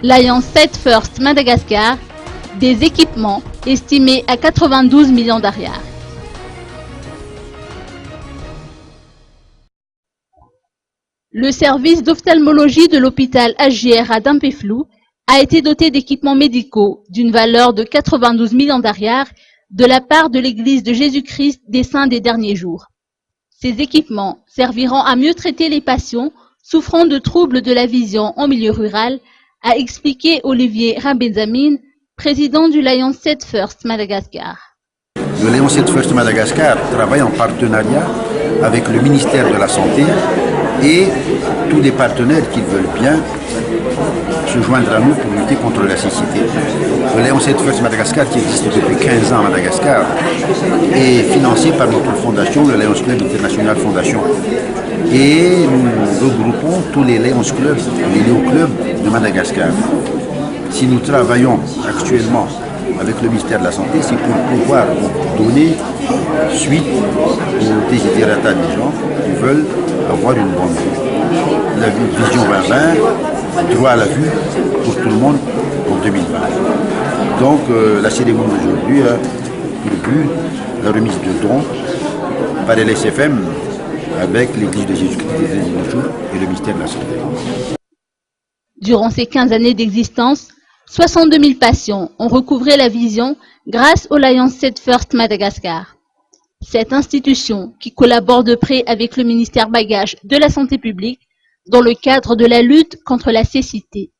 l'Alliance Sight First Madagascar, des équipements estimés à 92 millions d'ariars. Le service d'ophtalmologie de l'hôpital HJR d'Ampeflou a été doté d'équipements médicaux d'une valeur de 92 millions d'ariars de la part de l'Église de Jésus-Christ des Saints des Derniers Jours. Ces équipements serviront à mieux traiter les patients souffrant de troubles de la vision en milieu rural, a expliqué Olivier Rabenzamine, président du l'Alliance Sight First Madagascar. Le l'Alliance Sight First Madagascar travaille en partenariat avec le ministère de la Santé et tous les partenaires qui veulent bien se joindre à nous pour lutter contre la cécité. Le l'Alliance Sight First Madagascar, qui existe depuis 15 ans à Madagascar, est financé par notre fondation, le Lions Club International Fondation. Et nous regroupons tous les Lions Clubs, les néo-clubs de Madagascar. Si nous travaillons actuellement avec le ministère de la Santé, c'est pour pouvoir donner suite aux desiderata des gens qui veulent avoir une bonne vue. La vision 2020, droit à la vue pour tout le monde en 2020. Donc la cérémonie d'aujourd'hui a pour but la remise de dons par l'SFM avec l'Église de Jésus-Christ des Derniers Jours et le ministère de la Santé. Durant ces 15 années d'existence, 62 000 patients ont recouvré la vision grâce au l'Alliance Sight First Madagascar. Cette institution, qui collabore de près avec le ministère Bagage de la Santé publique dans le cadre de la lutte contre la cécité.